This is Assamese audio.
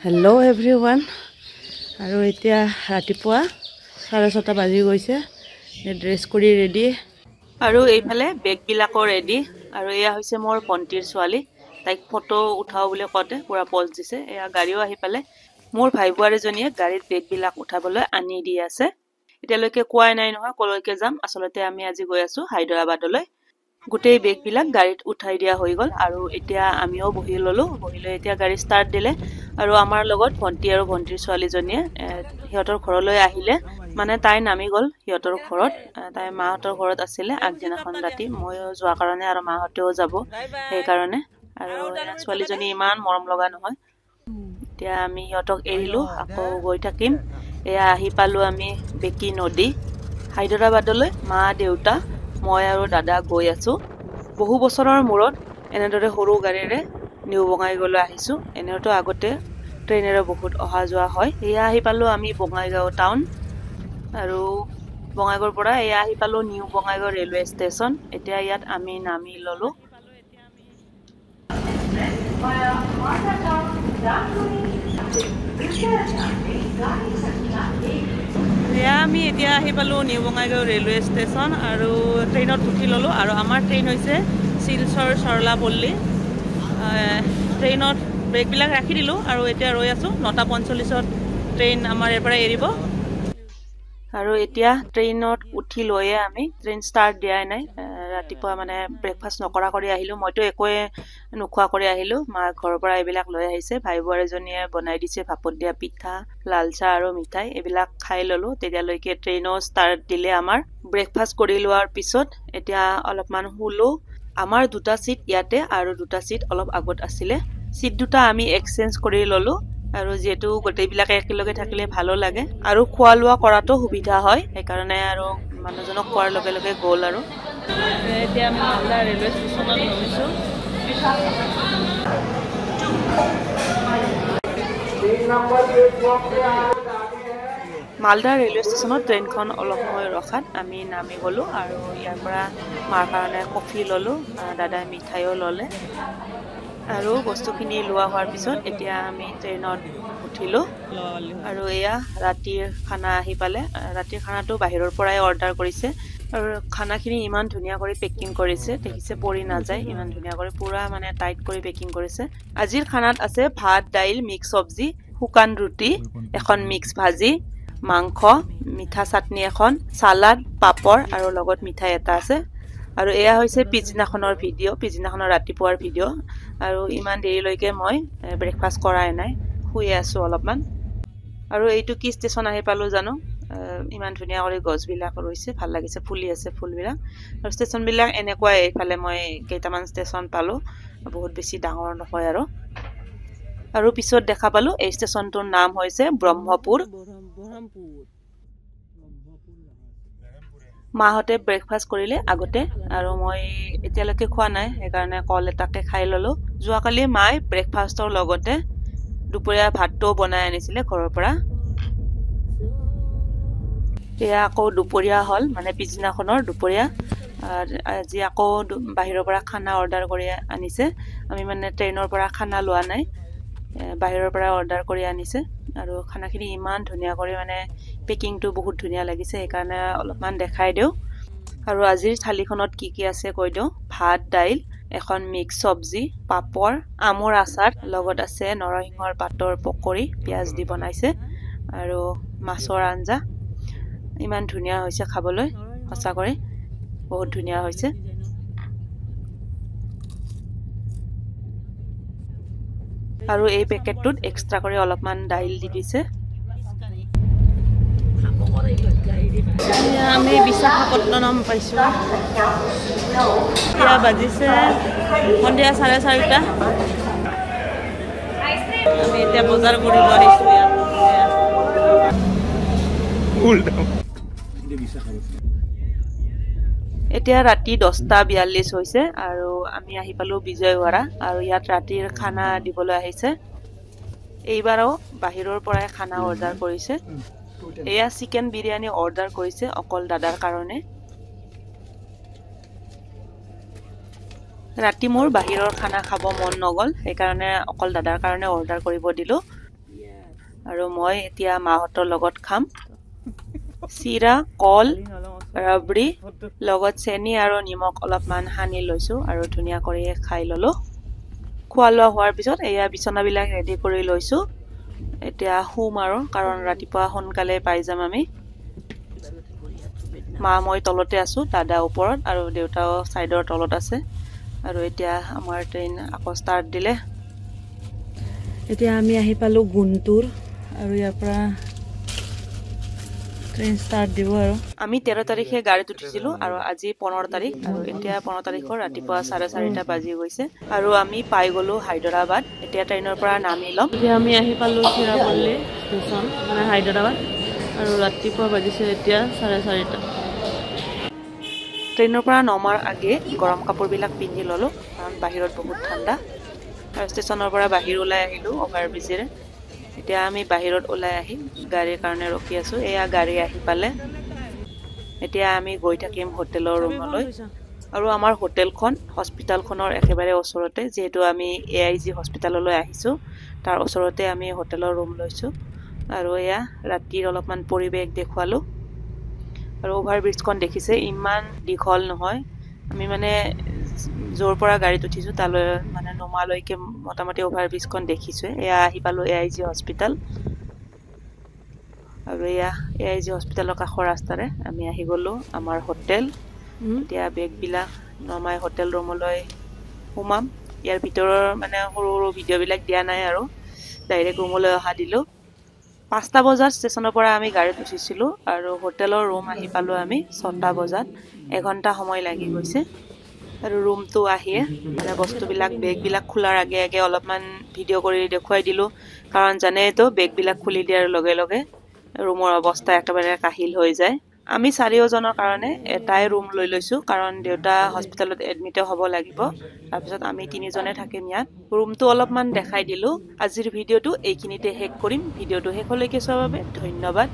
হেল্ল' এভৰিৱান আৰু এতিয়া ৰাতিপুৱা 6:30 বাজি গৈছে ড্ৰেছ কৰি ৰেডি আৰু এইফালে বেগবিলাকো ৰেডি আৰু এয়া হৈছে মোৰ ভণ্টিৰ ছোৱালী তাইক ফটো উঠাও বুলি কওঁতে পুৰা পজ দিছে এয়া গাড়ীও আহি পালে মোৰ ভাই বোৱাৰীজনীয়ে গাড়ীত বেগবিলাক উঠাবলৈ আনি দি আছে এতিয়ালৈকে কোৱাই নাই নহয় কলৈকে যাম আচলতে আমি আজি গৈ আছো হায়দৰাবাদলৈ গোটেই বেগবিলাক গাড়ীত উঠাই দিয়া হৈ গ'ল আৰু এতিয়া আমিও বহি ললো বহিলৈ এতিয়া গাড়ী ষ্টাৰ্ট দিলে আৰু আমাৰ লগত ভণ্টি আৰু ভণ্টিৰ ছোৱালীজনীয়ে সিহঁতৰ ঘৰলৈ আহিলে মানে তাই নামি গ'ল সিহঁতৰ ঘৰত তাই মাহঁতৰ ঘৰত আছিলে আগদিনাখন ৰাতি মই যোৱা কাৰণে আৰু মাহঁতেও যাব সেইকাৰণে আৰু ছোৱালীজনী ইমান মৰম লগা নহয় এতিয়া আমি সিহঁতক এৰিলো আকৌ গৈ থাকিম এয়া আহি পালো আমি বেকি নদী হায়দৰাবাদলৈ মা দেউতা মই আৰু দাদা গৈ আছো বহু বছৰৰ মূৰত এনেদৰে সৰু গাড়ীৰে নিউ বঙাইগাঁৱলৈ আহিছো এনেতো আগতে ট্ৰেইনেৰে বহুত অহা যোৱা হয় এয়া আহি পালো আমি বঙাইগাঁও টাউন আৰু বঙাইগাঁৱৰ পৰা এয়া আহি পালো নিউ বঙাইগাঁও ৰেলৱে ষ্টেচন এতিয়া ইয়াত আমি নামি ললো এয়া আমি এতিয়া আহি পালো নিউ বঙাইগাঁও ৰেলৱে ষ্টেচন আৰু ট্ৰেইনত উঠি ললো আৰু আমাৰ ট্ৰেইন হৈছে শিলচৰ চৰলাপল্লী ট্ৰেইনত ব্ৰেকবিলাক ৰাখি দিলো আৰু এতিয়া ৰৈ আছো 9:45ত ট্ৰেইন আমাৰ ইয়াৰ পৰা এৰিব আৰু এতিয়া ট্ৰেইনত উঠি লৈয়ে আমি ট্ৰেইন ষ্টাৰ্ট দিয়াই নাই ৰাতিপুৱা মানে ব্ৰেকফাষ্ট নকৰা কৰি আহিলো মইতো একোৱে নোখোৱা কৰি আহিলো মা ঘৰৰ পৰা এইবিলাক লৈ আহিছে ভাই বোৱাৰীজনীয়ে বনাই দিছে ভাপত দিয়া পিঠা লাল চাহ আৰু মিঠাই এইবিলাক খাই ললো তেতিয়ালৈকে ট্ৰেইনো ষ্টাৰ্ট দিলে আমাৰ ব্ৰেকফাষ্ট কৰি লোৱাৰ পিছত এতিয়া অলপমান শুলো আমাৰ দুটা সিট ইয়াতে আৰু দুটা সিট অলপ আগত আছিলে সিট দুটা আমি এক্সচেঞ্জ কৰি ললো আৰু যেহেতু গোটেইবিলাকে একেলগে থাকিলে ভালো লাগে আৰু খোৱা লোৱা কৰাটো সুবিধা হয় সেইকাৰণে আৰু মানুহজনক কোৱাৰ লগে লগে গ'ল আৰু এতিয়া আমি মালদা ৰেলৱে ষ্টেচনত নামিছো মালদা ৰেলৱে ষ্টেচনত ট্ৰেইনখন অলপ সময় ৰখাত আমি নামি গ'লো আৰু ইয়াৰ পৰা মাৰ কাৰণে কফি ললো দাদাই মিঠাইও ললে আৰু বস্তুখিনি লোৱা হোৱাৰ পিছত এতিয়া আমি ট্ৰেইনত উঠিলো আৰু এয়া ৰাতিৰ খানা আহি পালে ৰাতিৰ খানাটো বাহিৰৰ পৰাই অৰ্ডাৰ কৰিছে আৰু খানাখিনি ইমান ধুনীয়া কৰি পেকিং কৰিছে দেখিছে পৰি নাযায় ইমান ধুনীয়া কৰি পুৰা মানে টাইট কৰি পেকিং কৰিছে আজিৰ খানাত আছে ভাত দাইল মিক্স চব্জি শুকান ৰুটি এখন মিক্স ভাজি মাংস মিঠা চাটনি এখন সালাড পাপৰ আৰু লগত মিঠাই এটা আছে আৰু এয়া হৈছে পিছদিনাখনৰ ভিডিঅ' পিছদিনাখনৰ ৰাতিপুৱাৰ ভিডিঅ' আৰু ইমান দেৰিলৈকে মই ব্ৰেকফাষ্ট কৰাই নাই শুই আছো অলপমান আৰু এইটো কি ষ্টেচন আহি পালো জানো ইমান ধুনীয়া কৰি গছবিলাক ৰৈছে ভাল লাগিছে ফুলি আছে ফুলবিলাক আৰু ষ্টেচনবিলাক এনেকুৱাই এইফালে মই কেইটামান ষ্টেচন পালো বহুত বেছি ডাঙৰ নহয় আৰু পিছত দেখা পালো এই ষ্টেচনটোৰ নাম হৈছে ব্ৰহ্মপুৰ মাহঁতে ব্ৰেকফাষ্ট কৰিলে আগতে আৰু মই এতিয়ালৈকে খোৱা নাই সেইকাৰণে কল এটাকে খাই ললো যোৱাকালি মাই ব্ৰেকফাষ্টৰ লগতে দুপৰীয়া ভাতটো বনাই আনিছিলে ঘৰৰ পৰা এয়া আকৌ দুপৰীয়া হ'ল মানে পিছদিনাখনৰ দুপৰীয়া আজি আকৌ বাহিৰৰ পৰা খানা অৰ্ডাৰ কৰি আনিছে আমি মানে ট্ৰেইনৰ পৰা খানা লোৱা নাই বাহিৰৰ পৰা অৰ্ডাৰ কৰি আনিছে আৰু খানাখিনি ইমান ধুনীয়া কৰি মানে পেকিংটো বহুত ধুনীয়া লাগিছে সেইকাৰণে অলপমান দেখাই দিওঁ আৰু আজিৰ থালিখনত কি কি আছে কৈ দিওঁ ভাত দাইল এখন মিক্স চব্জি পাপৰ আমৰ আচাৰ লগত আছে নৰসিংহৰ পাতৰ পকৰি পিয়াজ দি বনাইছে আৰু মাছৰ আঞ্জা ইমান ধুনীয়া হৈছে খাবলৈ সঁচা কৰি বহুত ধুনীয়া হৈছে আৰু এই পেকেটটোত এক্সট্ৰা কৰি অলপমান দাইল দি দিছে আমি বিশাখাপট্টনম পাইছো এতিয়া বাজিছে সন্ধিয়া 4:30 আমি এতিয়া বজাৰ কৰিব আহিছো এতিয়া ৰাতি 10:42 হৈছে আৰু আমি আহি পালো বিজয়ৱাড়া আৰু ইয়াত ৰাতিৰ খানা দিবলৈ আহিছে এইবাৰো বাহিৰৰ পৰাই খানা অৰ্ডাৰ কৰিছে এয়া চিকেন বিৰিয়ানী অৰ্ডাৰ কৰিছে অকল দাদাৰ কাৰণে ৰাতি মোৰ বাহিৰৰ খানা খাব মন নগল সেইকাৰণে অকল দাদাৰ কাৰণে অৰ্ডাৰ কৰিব দিলো আৰু মই এতিয়া মাহঁতৰ লগত খাম চিৰা কল ৰাবৰি লগত চেনি আৰু নিমখ অলপমান সানি লৈছো আৰু ধুনীয়া কৰি খাই ললো খোৱা লোৱা হোৱাৰ পিছত এয়া বিছনাবিলাক ৰেডি কৰি লৈছো এতিয়া শুম আৰু কাৰণ ৰাতিপুৱা সোনকালে পাই যাম আমি মা মই তলতে আছো দাদা ওপৰত আৰু দেউতাও সাইডৰ তলত আছে আৰু এতিয়া আমাৰ ট্ৰেইন আকৌ ষ্টাৰ্ট দিলে এতিয়া আমি আহি পালো গুন্টুৰ আৰু ইয়াৰ পৰা ট্ৰেইন ষ্টাৰ্ট দিব আৰু আমি 13 তাৰিখে গাড়ীত উঠিছিলো আৰু আজি 15 তাৰিখ আৰু এতিয়া 15 তাৰিখৰ ৰাতিপুৱা 4:30 বাজি গৈছে আৰু আমি পাই গলো হায়দৰাবাদ এতিয়া ট্ৰেইনৰ পৰা নামি লম এতিয়া আমি আহি পালো চিৰাপল্লী ষ্টেচন মানে হায়দৰাবাদ আৰু ৰাতিপুৱা বাজিছে এতিয়া 4:30 ট্ৰেইনৰ পৰা নমাৰ আগে গৰম কাপোৰবিলাক পিন্ধি ললো কাৰণ বাহিৰত বহুত ঠাণ্ডা আৰু ষ্টেচনৰ পৰা বাহিৰ ওলাই আহিলো অভাৰ ব্ৰিজেৰে এতিয়া আমি বাহিৰত ওলাই আহি গাড়ীৰ কাৰণে ৰখি আছো এয়া গাড়ী আহি পালে এতিয়া আমি গৈ থাকিম হোটেলৰ ৰুমলৈ আৰু আমাৰ হোটেলখন হস্পিটালখনৰ একেবাৰে ওচৰতে যেহেতু আমি AIG হস্পিটাললৈ আহিছো তাৰ ওচৰতে আমি হোটেলৰ ৰুম লৈছো আৰু এয়া ৰাতিৰ অলপমান পৰিবেশ দেখুৱালো আৰু অভাৰ ব্ৰিজখন দেখিছে ইমান দীঘল নহয় আমি মানে জোৰ পৰা গাড়ীত উঠিছো তালৈ মানে নমালৈকে মোটামুটি অভাৰ ব্ৰিজখন দেখিছো এয়া আহি পালো AIG হস্পিটাল আৰু এয়া AIG হস্পিটালৰ কাষৰ ৰাস্তাৰে আমি আহি গলো আমাৰ হোটেল এতিয়া বেগবিলাক নমাই হোটেল ৰুমলৈ সোমাম ইয়াৰ ভিতৰৰ মানে সৰু সৰু ভিডিঅ'বিলাক দিয়া নাই আৰু ডাইৰেক্ট ৰুমলৈ অহা দিলো 5টা বজাত ষ্টেচনৰ পৰা আমি গাড়ীত উঠিছিলো আৰু হোটেলৰ ৰুম আহি পালো আমি 6টা বজাত এঘণ্টা সময় লাগি গৈছে আৰু ৰুমটো আহিয়ে মানে বস্তুবিলাক বেগবিলাক খোলাৰ আগে আগে অলপমান ভিডিঅ' কৰি দেখুৱাই দিলো কাৰণ জানেতো বেগবিলাক খুলি দিয়াৰ লগে লগে ৰুমৰ অৱস্থা একেবাৰে কাহিল হৈ যায় আমি 4 জনৰ কাৰণে এটাই ৰুম লৈ লৈছো কাৰণ দেউতা হস্পিটালত এডমিট হ'ব লাগিব তাৰপিছত আমি 3 জনে থাকিম ইয়াত ৰুমটো অলপমান দেখাই দিলো আজিৰ ভিডিঅ'টো এইখিনিতে শেষ কৰিম ভিডিঅ'টো শেষলৈকে চোৱাৰ বাবে ধন্যবাদ